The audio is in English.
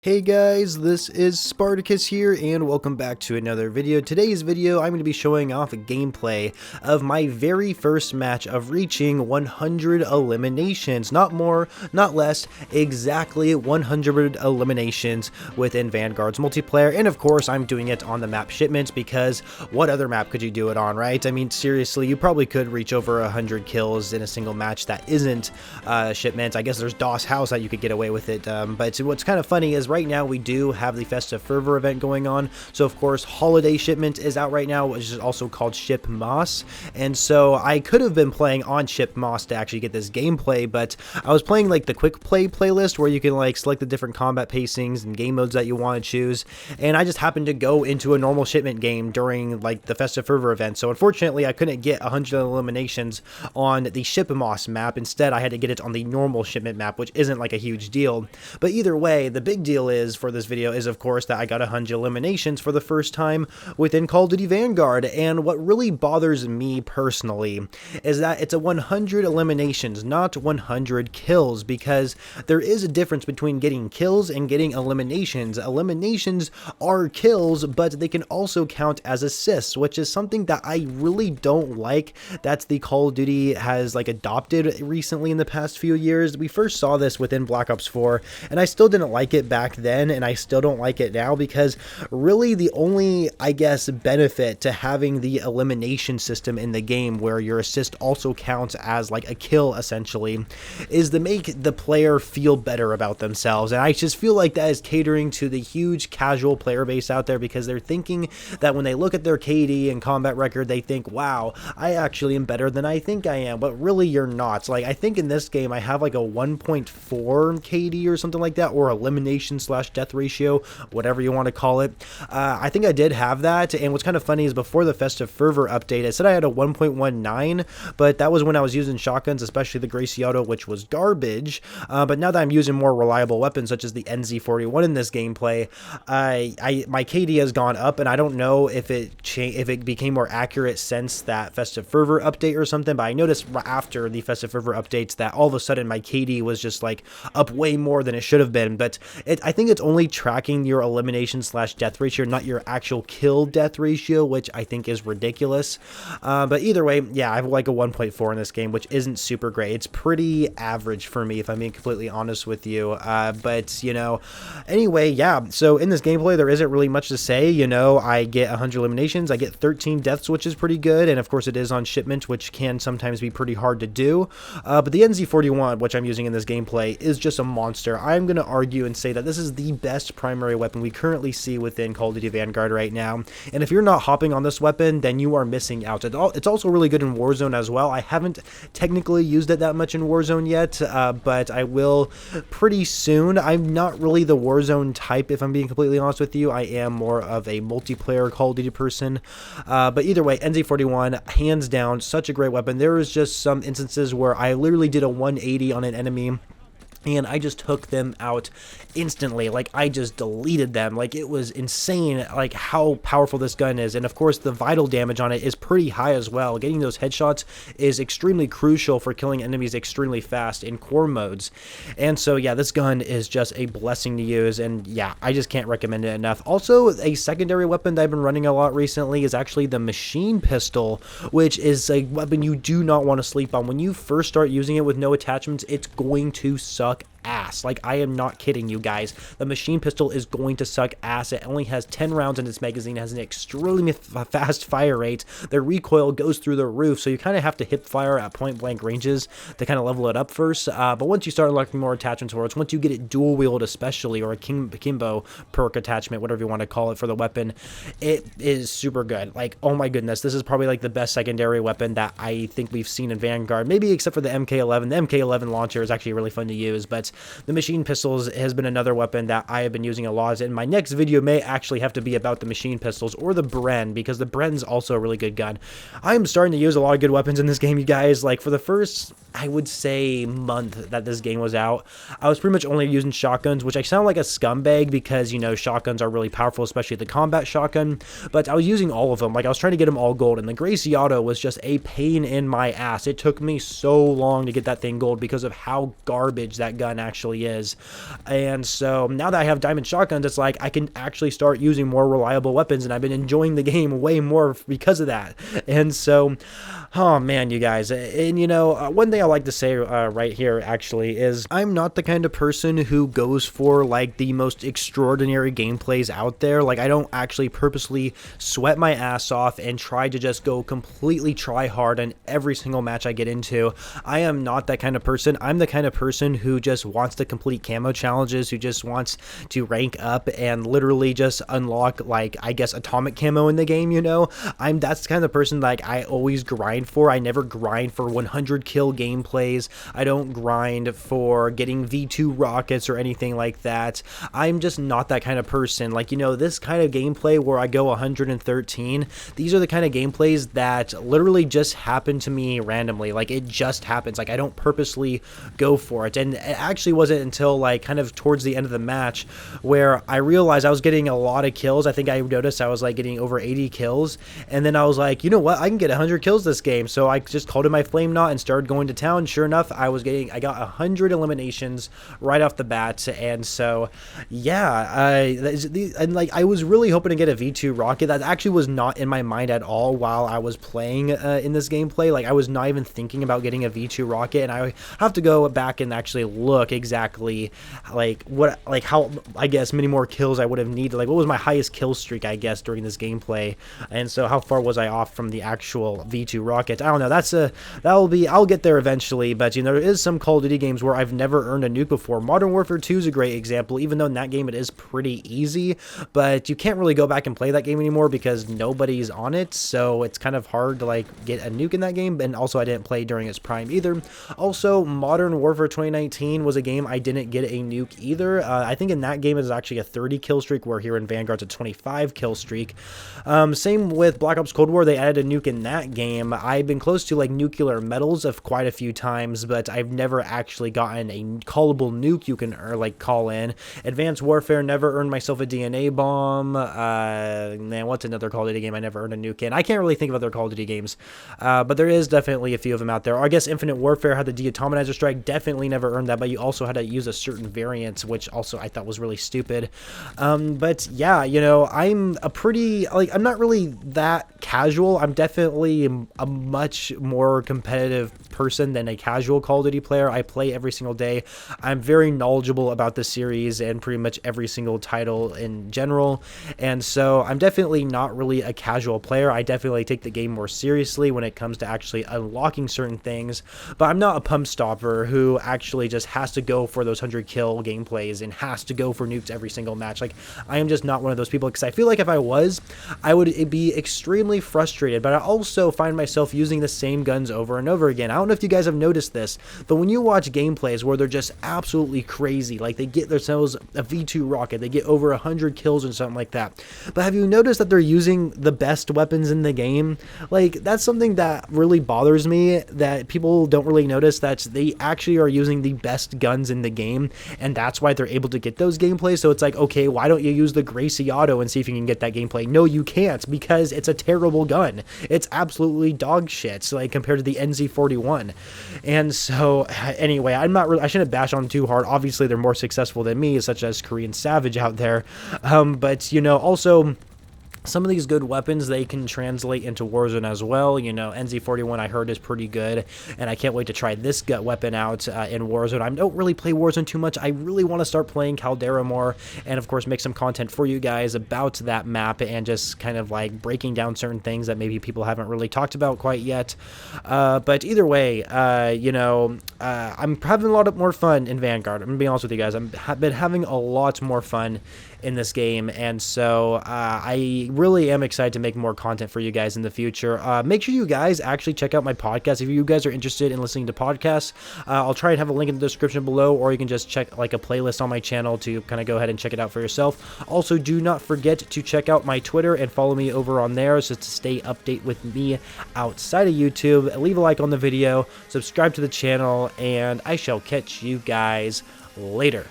Hey guys, this is Spartacus here and welcome back to another video. Today's video I'm going to be showing off a gameplay of my very first match of reaching 100 eliminations. Not more, not less, exactly 100 eliminations within Vanguard's multiplayer. And of course I'm doing it on the map Shipment because what other map could you do it on, right? I mean seriously, you probably could reach over 100 kills in a single match that isn't Shipment. I guess there's DOS House that you could get away with it, but what's kind of funny is right now we do have the Festive Fervor event going on. So of course Holiday Shipment is out right now, which is also called Ship Moss, and so I could have been playing on Ship Moss to actually get this gameplay, but I was playing like the quick play playlist where you can like select the different combat pacings and game modes that you want to choose, and I just happened to go into a normal Shipment game during like the Festive Fervor event. So unfortunately I couldn't get 100 eliminations on the Ship Moss map. Instead I had to get it on the normal Shipment map, which isn't like a huge deal. But either way, the big deal is for this video is of course that I got 100 eliminations for the first time within Call of Duty Vanguard. And what really bothers me personally is that it's a 100 eliminations, not 100 kills, because there is a difference between getting kills and getting eliminations. Eliminations are kills, but they can also count as assists, which is something that I really don't like that the Call of Duty has like adopted recently in the past few years. We first saw this within Black Ops 4 and I still didn't like it back then, and I still don't like it now, because really the only, I guess, benefit to having the elimination system in the game where your assist also counts as like a kill essentially is to make the player feel better about themselves. And I just feel like that is catering to the huge casual player base out there, because they're thinking that when they look at their KD and combat record, they think, wow, I actually am better than I think I am, but really you're not. Like, I think in this game I have like a 1.4 KD or something like that, or elimination / death ratio, whatever you want to call it. I think I did have that, and what's kind of funny is before the Festive Fervor update I said I had a 1.19, but that was when I was using shotguns, especially the Gracie Auto, which was garbage. But now that I'm using more reliable weapons such as the NZ41 in this gameplay, my KD has gone up, and I don't know if it became more accurate since that Festive Fervor update or something, but I noticed after the Festive Fervor updates that all of a sudden my KD was just like up way more than it should have been. But I think it's only tracking your elimination / death ratio, not your actual kill death ratio, which I think is ridiculous. But either way, yeah, I have like a 1.4 in this game, which isn't super great. It's pretty average for me, if I'm being completely honest with you. But you know, anyway, yeah, so in this gameplay there isn't really much to say. You know, I get 100 eliminations, I get 13 deaths, which is pretty good, and of course it is on Shipment, which can sometimes be pretty hard to do. But the NZ41, which I'm using in this gameplay, is just a monster. I'm going to argue and say that this is the best primary weapon we currently see within Call of Duty Vanguard right now, and if you're not hopping on this weapon, then you are missing out. It's also really good in Warzone as well. I haven't technically used it that much in Warzone yet, but I will pretty soon. I'm not really the Warzone type, if I'm being completely honest with you. I am more of a multiplayer Call of Duty person, but either way, NZ41, hands down, such a great weapon. There was just some instances where I literally did a 180 on an enemy and I just took them out instantly. Like, I just deleted them. Like, it was insane, like, how powerful this gun is. And of course, the vital damage on it is pretty high as well. Getting those headshots is extremely crucial for killing enemies extremely fast in core modes. And so, yeah, this gun is just a blessing to use. And yeah, I just can't recommend it enough. Also, a secondary weapon that I've been running a lot recently is actually the machine pistol, which is a weapon you do not want to sleep on. When you first start using it with no attachments, it's going to suck ass. Like, I am not kidding you guys. The machine pistol is going to suck ass. It only has 10 rounds in its magazine, has an extremely fast fire rate. The recoil goes through the roof, so you kind of have to hip fire at point blank ranges to kind of level it up first. But once you start unlocking more attachments for it, once you get it dual wield especially, or a Kimbo perk attachment, whatever you want to call it for the weapon, it is super good. Like, oh my goodness, this is probably like the best secondary weapon that I think we've seen in Vanguard, maybe except for the MK11. The MK11 launcher is actually really fun to use, but the machine pistols has been another weapon that I have been using a lot, and my next video may actually have to be about the machine pistols or the Bren, because the Bren's also a really good gun. I am starting to use a lot of good weapons in this game, you guys. Like, for the first, I would say, month that this game was out, I was pretty much only using shotguns, which I sound like a scumbag because, you know, shotguns are really powerful, especially the combat shotgun, but I was using all of them. Like, I was trying to get them all gold, and the Gracie Auto was just a pain in my ass. It took me so long to get that thing gold because of how garbage that gun actually is. And so now that I have diamond shotguns, it's like I can actually start using more reliable weapons, and I've been enjoying the game way more because of that. And so, oh man, you guys, and you know, one thing I like to say right here actually is I'm not the kind of person who goes for like the most extraordinary gameplays out there. Like, I don't actually purposely sweat my ass off and try to just go completely try hard on every single match I get into. I am not that kind of person. I'm the kind of person who just wants to complete camo challenges, who just wants to rank up and literally just unlock, like, I guess, atomic camo in the game, you know? That's the kind of person like I always grind for. I never grind for 100 kill gameplays. I don't grind for getting V2 rockets or anything like that. I'm just not that kind of person. Like, you know, this kind of gameplay where I go 113, these are the kind of gameplays that literally just happen to me randomly. Like, it just happens. Like, I don't purposely go for it. And it actually wasn't until like kind of towards the end of the match where I realized I was getting a lot of kills. I think I noticed I was like getting over 80 kills, and then I was like, you know what, I can get 100 kills this game. So I just called in my flame knot and started going to town. Sure enough, I got 100 eliminations right off the bat. And so yeah, and like I was really hoping to get a V2 rocket. That actually was not in my mind at all while I was playing in this gameplay. Like, I was not even thinking about getting a V2 rocket, and I have to go back and actually look exactly like how I guess many more kills I would have needed. Like, what was my highest kill streak, I guess, during this gameplay, and so how far was I off from the actual V2 rocket? I don't know. I'll get there eventually. But you know, there is some Call of Duty games where I've never earned a nuke before. Modern Warfare 2 is a great example, even though in that game it is pretty easy, but you can't really go back and play that game anymore because nobody's on it, so it's kind of hard to like get a nuke in that game. And also, I didn't play during its prime either. Also, Modern Warfare 2019 was a game I didn't get a nuke either. I think in that game it was actually a 30 kill streak, where here in Vanguard's a 25 kill streak. Same with Black Ops Cold War. They added a nuke in that game. I've been close to like nuclear medals of quite a few times, but I've never actually gotten a callable nuke you can like call in. Advanced Warfare, never earned myself a DNA bomb. Man, what's another Call of Duty game I never earned a nuke in? I can't really think of other Call of Duty games, but there is definitely a few of them out there. I guess Infinite Warfare had the deatomizer strike. Definitely never earned that, but you also had to use a certain variant, which also I thought was really stupid. But yeah, you know, I'm not really that casual. I'm definitely a much more competitive person than a casual Call of Duty player. I play every single day. I'm very knowledgeable about the series and pretty much every single title in general, and so I'm definitely not really a casual player. I definitely take the game more seriously when it comes to actually unlocking certain things, but I'm not a pump stopper who actually just has to go for those 100 kill gameplays and has to go for nukes every single match. Like, I am just not one of those people, because I feel like if I was, I would be extremely frustrated. But I also find myself using the same guns over and over again. I don't know if you guys have noticed this, but when you watch gameplays where they're just absolutely crazy, like they get themselves a V2 rocket, they get over 100 kills and something like that, but have you noticed that they're using the best weapons in the game? Like, that's something that really bothers me, that people don't really notice that they actually are using the best guns in the game, and that's why they're able to get those gameplays. So it's like, okay, why don't you use the Gracie Auto and see if you can get that gameplay? No, you can't, because it's a terrible gun. It's absolutely dog shit, like compared to the NZ41. And so anyway, I shouldn't bash on them too hard. Obviously they're more successful than me, such as Korean Savage out there, but you know, also some of these good weapons, they can translate into Warzone as well. You know, NZ41 I heard is pretty good, and I can't wait to try this gut weapon out in Warzone. I don't really play Warzone too much. I really want to start playing Caldera more, and of course make some content for you guys about that map, and just kind of like breaking down certain things that maybe people haven't really talked about quite yet. But either way, you know, I'm having a lot more fun in Vanguard. I'm gonna be honest with you guys. I've been having a lot more fun in this game, and so I really am excited to make more content for you guys in the future. Make sure you guys actually check out my podcast if you guys are interested in listening to podcasts. I'll try and have a link in the description below, or you can just check like a playlist on my channel to kind of go ahead and check it out for yourself. Also, do not forget to check out my Twitter and follow me over on there, so to stay update with me outside of YouTube. Leave a like on the video, subscribe to the channel, and I shall catch you guys later.